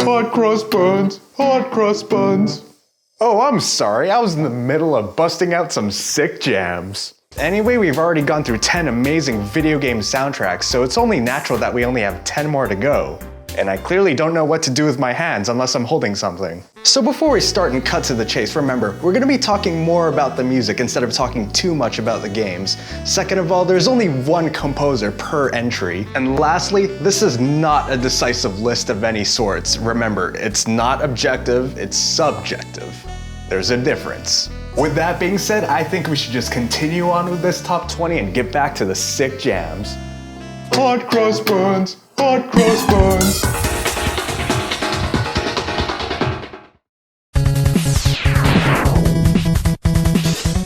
Hot cross buns, hot cross buns. Oh, I'm sorry, I was in the middle of busting out some sick jams. Anyway, we've already gone through 10 amazing video game soundtracks, so it's only natural that we only have 10 more to go. And I clearly don't know what to do with my hands unless I'm holding something. So before we start and cut to the chase, remember, we're gonna be talking more about the music instead of talking too much about the games. Second of all, there's only one composer per entry. And lastly, this is not a decisive list of any sorts. Remember, it's not objective, it's subjective. There's a difference. With that being said, I think we should just continue on with this top 20 and get back to the sick jams. Hot cross buns, hot cross buns.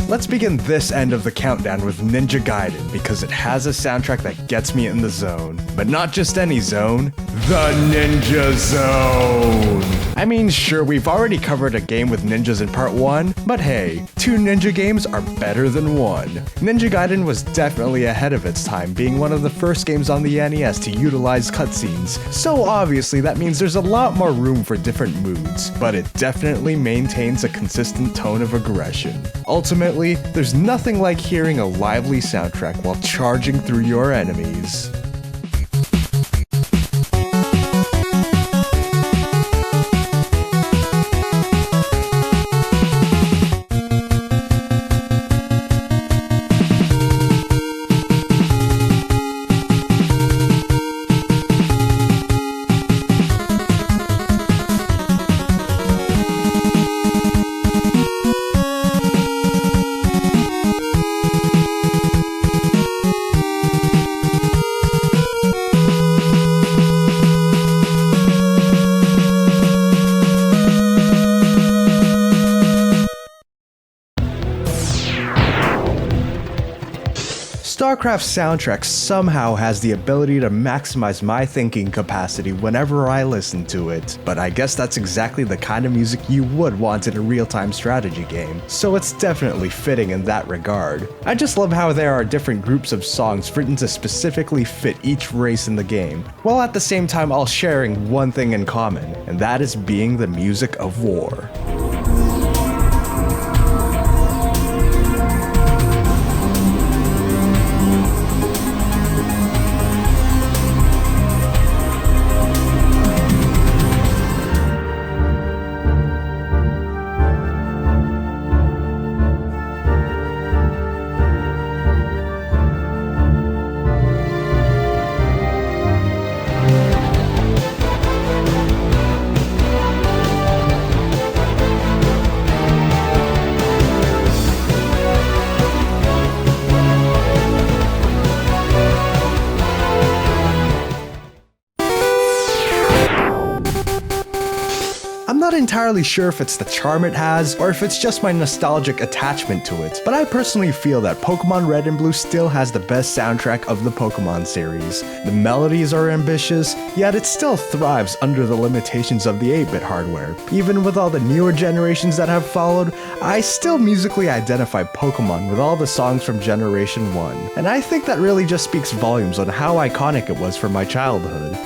Let's begin this end of the countdown with Ninja Gaiden because it has a soundtrack that gets me in the zone. But not just any zone, the Ninja Zone! I mean, sure, we've already covered a game with ninjas in part 1, but hey, 2 ninja games are better than 1. Ninja Gaiden was definitely ahead of its time, being one of the first games on the NES to utilize cutscenes, so obviously that means there's a lot more room for different moods, but it definitely maintains a consistent tone of aggression. Ultimately, there's nothing like hearing a lively soundtrack while charging through your enemies. StarCraft's soundtrack somehow has the ability to maximize my thinking capacity whenever I listen to it, but I guess that's exactly the kind of music you would want in a real-time strategy game, so it's definitely fitting in that regard. I just love how there are different groups of songs written to specifically fit each race in the game, while at the same time all sharing one thing in common, and that is being the music of war. I'm not entirely sure if it's the charm it has, or if it's just my nostalgic attachment to it, but I personally feel that Pokemon Red and Blue still has the best soundtrack of the Pokemon series. The melodies are ambitious, yet it still thrives under the limitations of the 8-bit hardware. Even with all the newer generations that have followed, I still musically identify Pokemon with all the songs from Generation 1, and I think that really just speaks volumes on how iconic it was for my childhood.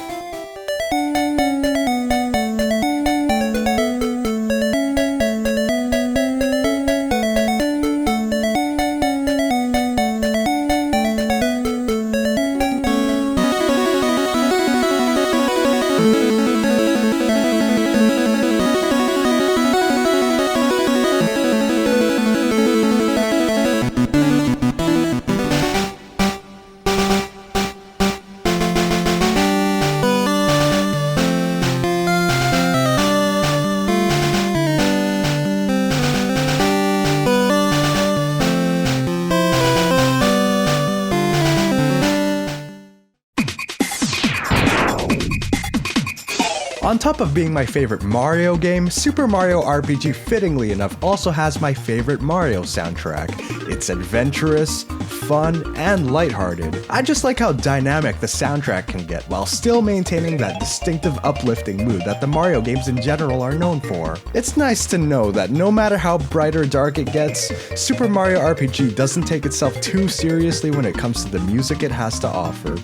On top of being my favorite Mario game, Super Mario RPG fittingly enough also has my favorite Mario soundtrack. It's adventurous, fun, and lighthearted. I just like how dynamic the soundtrack can get while still maintaining that distinctive uplifting mood that the Mario games in general are known for. It's nice to know that no matter how bright or dark it gets, Super Mario RPG doesn't take itself too seriously when it comes to the music it has to offer.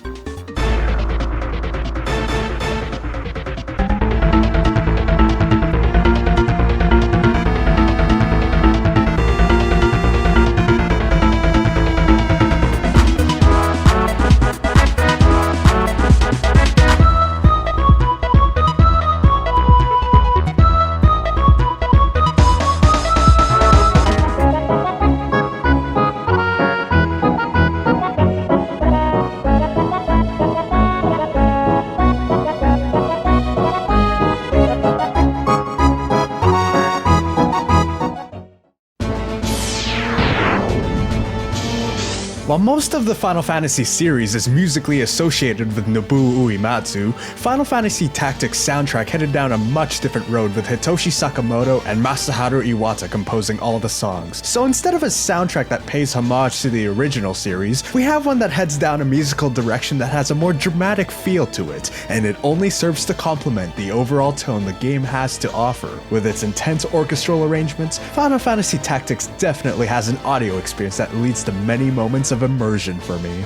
While most of the Final Fantasy series is musically associated with Nobuo Uematsu, Final Fantasy Tactics soundtrack headed down a much different road with Hitoshi Sakamoto and Masaharu Iwata composing all the songs. So instead of a soundtrack that pays homage to the original series, we have one that heads down a musical direction that has a more dramatic feel to it, and it only serves to complement the overall tone the game has to offer. With its intense orchestral arrangements, Final Fantasy Tactics definitely has an audio experience that leads to many moments of immersion for me.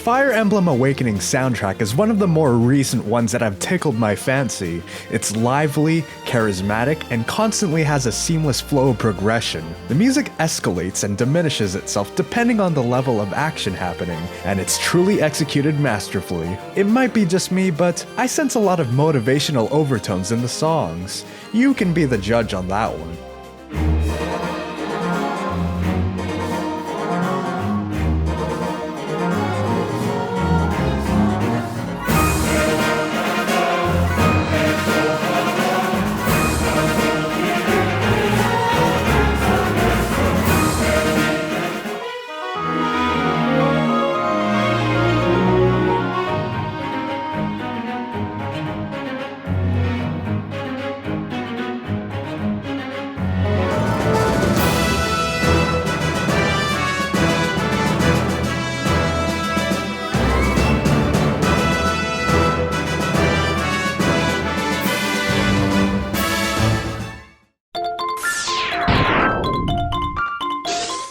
Fire Emblem Awakening soundtrack is one of the more recent ones that have tickled my fancy. It's lively, charismatic, and constantly has a seamless flow of progression. The music escalates and diminishes itself depending on the level of action happening, and it's truly executed masterfully. It might be just me, but I sense a lot of motivational overtones in the songs. You can be the judge on that one.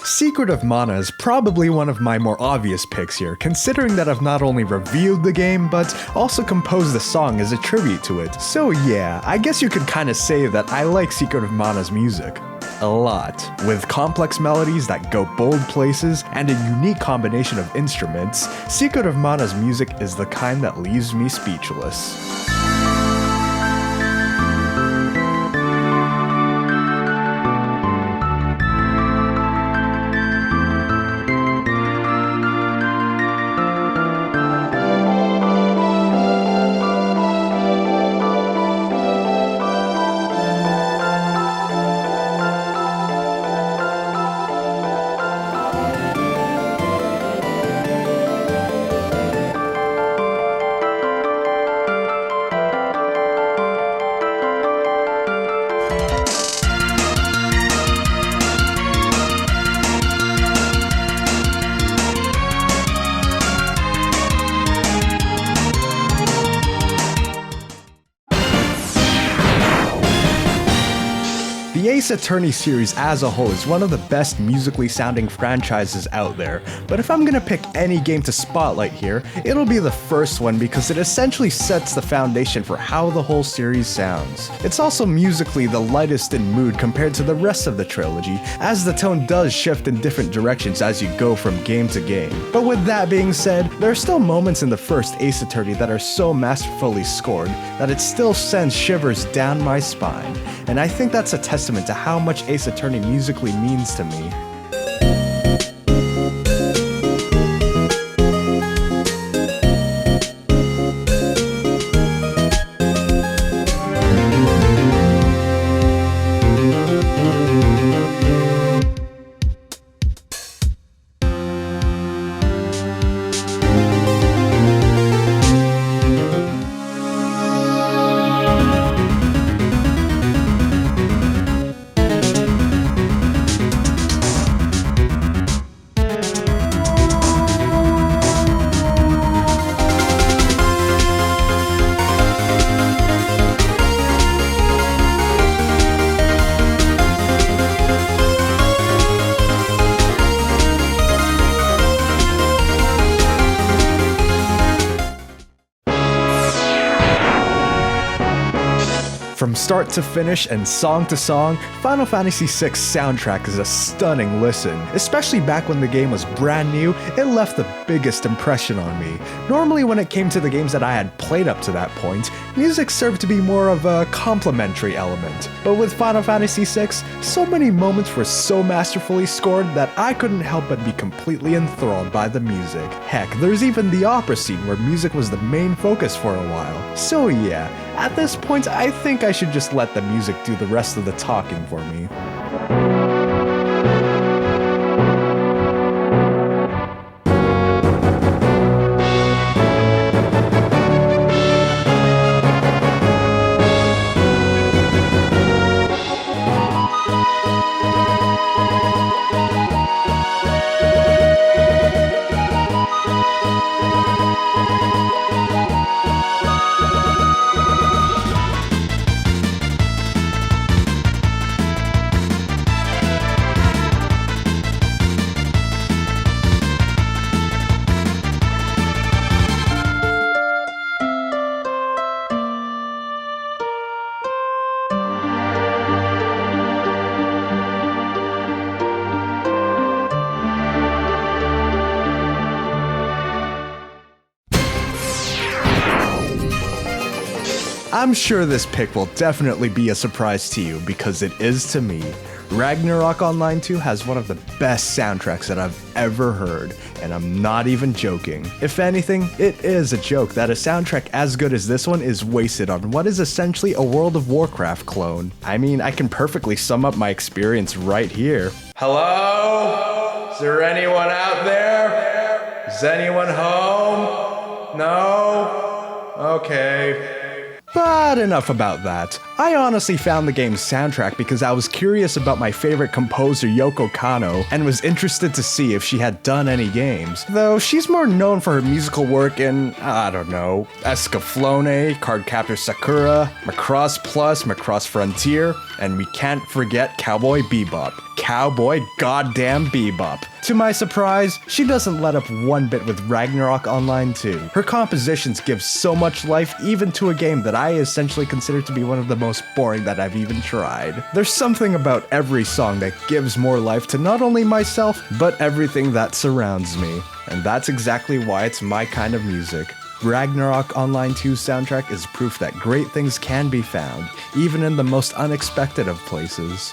Secret of Mana is probably one of my more obvious picks here, considering that I've not only reviewed the game, but also composed the song as a tribute to it. So yeah, I guess you could kinda say that I like Secret of Mana's music. A lot. With complex melodies that go bold places and a unique combination of instruments, Secret of Mana's music is the kind that leaves me speechless. The Ace Attorney series as a whole is one of the best musically sounding franchises out there, but if I'm gonna pick any game to spotlight here, it'll be the first one because it essentially sets the foundation for how the whole series sounds. It's also musically the lightest in mood compared to the rest of the trilogy, as the tone does shift in different directions as you go from game to game. But with that being said, there are still moments in the first Ace Attorney that are so masterfully scored that it still sends shivers down my spine, and I think that's a testament to how much Ace Attorney musically means to me. From start to finish and song to song, Final Fantasy VI soundtrack is a stunning listen. Especially back when the game was brand new, it left the biggest impression on me. Normally when it came to the games that I had played up to that point, music served to be more of a complementary element. But with Final Fantasy VI, so many moments were so masterfully scored that I couldn't help but be completely enthralled by the music. Heck, there's even the opera scene where music was the main focus for a while. So yeah, at this point I think I should just let the music do the rest of the talking for me. I'm sure this pick will definitely be a surprise to you because it is to me. Ragnarok Online 2 has one of the best soundtracks that I've ever heard, and I'm not even joking. If anything, it is a joke that a soundtrack as good as this one is wasted on what is essentially a World of Warcraft clone. I mean, I can perfectly sum up my experience right here. Hello? Is there anyone out there? Is anyone home? No? Okay. But enough about that. I honestly found the game's soundtrack because I was curious about my favorite composer Yoko Kanno and was interested to see if she had done any games. Though she's more known for her musical work in, I don't know, Escaflowne, Cardcaptor Sakura, Macross Plus, Macross Frontier, and we can't forget Cowboy Bebop. Cowboy goddamn Bebop. To my surprise, she doesn't let up one bit with Ragnarok Online 2. Her compositions give so much life even to a game that I essentially consider to be one of the most boring that I've even tried. There's something about every song that gives more life to not only myself, but everything that surrounds me. And that's exactly why it's my kind of music. Ragnarok Online 2's soundtrack is proof that great things can be found, even in the most unexpected of places.